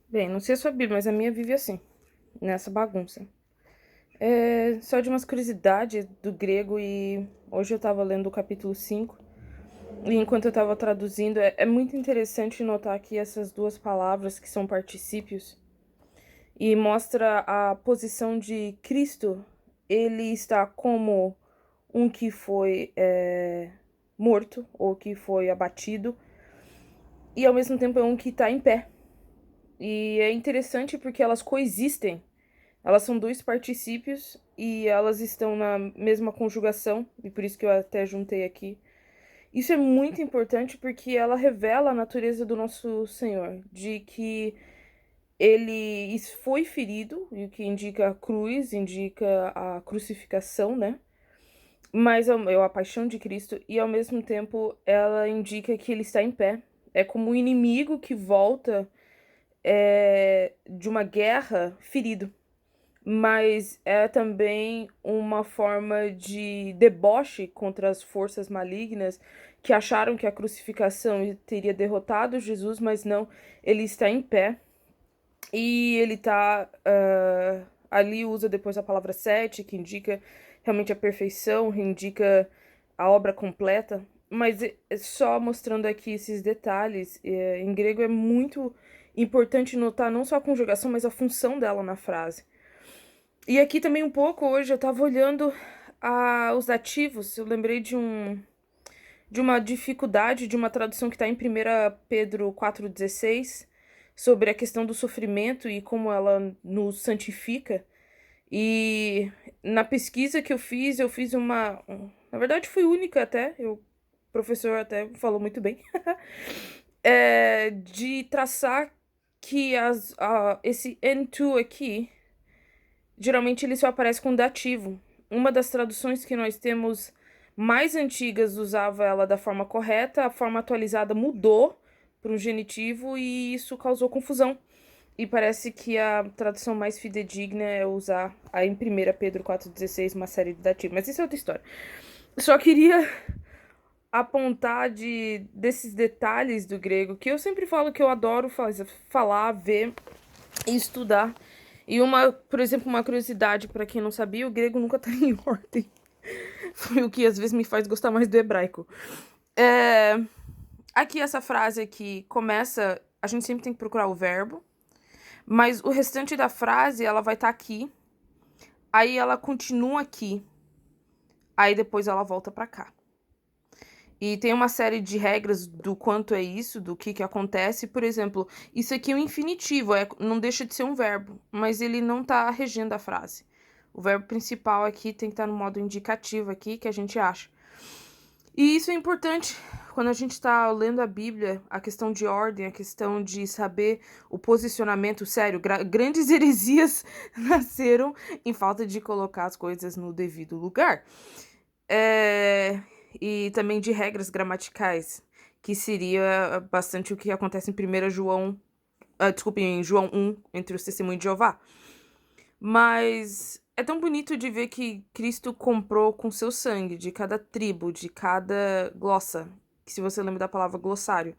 Bem, não sei a sua Bíblia, mas a minha vive assim, nessa bagunça. Só de umas curiosidades do grego e hoje eu tava lendo o capítulo 5 e enquanto eu tava traduzindo, é muito interessante notar aqui essas duas palavras que são particípios e mostra a posição de Cristo. Ele está como um que foi morto ou que foi abatido e ao mesmo tempo é um que está em pé. E é interessante porque elas coexistem. Elas são dois particípios e elas estão na mesma conjugação, e por isso que eu até juntei aqui. Isso é muito importante porque ela revela a natureza do nosso Senhor, de que ele foi ferido, e o que indica a cruz, indica a crucificação, né? Mas é a paixão de Cristo, e ao mesmo tempo ela indica que ele está em pé. É como um inimigo que volta de uma guerra ferido. Mas é também uma forma de deboche contra as forças malignas que acharam que a crucificação teria derrotado Jesus, mas não, ele está em pé e ele está ali, usa depois a palavra sete, que indica realmente a perfeição, indica a obra completa, mas só mostrando aqui esses detalhes, em grego é muito importante notar não só a conjugação, mas a função dela na frase. E aqui também um pouco hoje eu tava olhando os ativos, eu lembrei de uma dificuldade de uma tradução que está em 1 Pedro 4,16, sobre a questão do sofrimento e como ela nos santifica. E na pesquisa que eu fiz na verdade fui única até, o professor até falou muito bem, de traçar que esse N2 aqui geralmente ele só aparece com dativo. Uma das traduções que nós temos mais antigas usava ela da forma correta, a forma atualizada mudou para um genitivo e isso causou confusão. E parece que a tradução mais fidedigna é usar aí em 1 Pedro 4,16 uma série de dativos. Mas isso é outra história. Só queria apontar desses detalhes do grego, que eu sempre falo que eu adoro falar, ver e estudar. E por exemplo, uma curiosidade para quem não sabia, o grego nunca tá em ordem. Foi o que às vezes me faz gostar mais do hebraico. É, aqui essa frase aqui começa, a gente sempre tem que procurar o verbo, mas o restante da frase ela vai estar aqui, aí ela continua aqui, aí depois ela volta para cá. E tem uma série de regras do quanto é isso, do que acontece. Por exemplo, isso aqui é um infinitivo, não deixa de ser um verbo, mas ele não tá regendo a frase. O verbo principal aqui tem que estar no modo indicativo aqui, que a gente acha. E isso é importante quando a gente está lendo a Bíblia, a questão de ordem, a questão de saber o posicionamento. Sério, grandes heresias nasceram em falta de colocar as coisas no devido lugar. E também de regras gramaticais, que seria bastante o que acontece em 1 João, desculpe, em João 1, entre os testemunhos de Jeová. Mas é tão bonito de ver que Cristo comprou com seu sangue, de cada tribo, de cada glossa, que se você lembra da palavra glossário,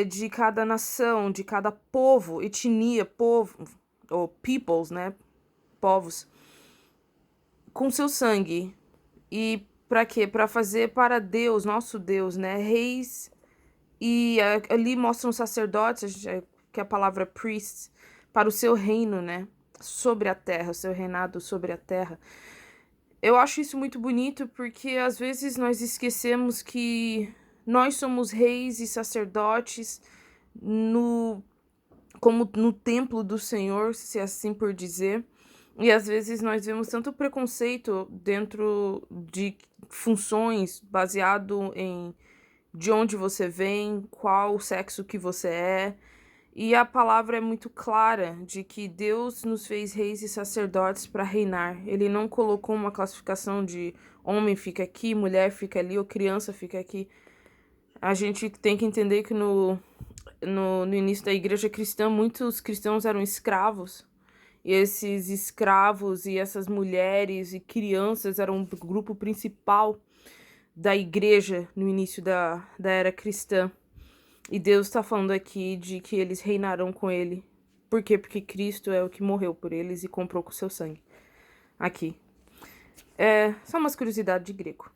de cada nação, de cada povo, etnia, povo, ou peoples, né, povos, com seu sangue. E para quê? Para fazer para Deus, nosso Deus, né? Reis. E ali mostram sacerdotes, que é a palavra priests, para o seu reino, né? Sobre a terra, o seu reinado sobre a terra. Eu acho isso muito bonito porque às vezes nós esquecemos que nós somos reis e sacerdotes no como no templo do Senhor, se assim por dizer. E às vezes nós vemos tanto preconceito dentro de funções baseado em de onde você vem, qual o sexo que você é. E a palavra é muito clara de que Deus nos fez reis e sacerdotes para reinar. Ele não colocou uma classificação de homem fica aqui, mulher fica ali ou criança fica aqui. A gente tem que entender que no início da igreja cristã, muitos cristãos eram escravos. E esses escravos e essas mulheres e crianças eram o grupo principal da igreja no início da era cristã. E Deus tá falando aqui de que eles reinarão com ele. Por quê? Porque Cristo é o que morreu por eles e comprou com seu sangue. Aqui. Só umas curiosidades de grego.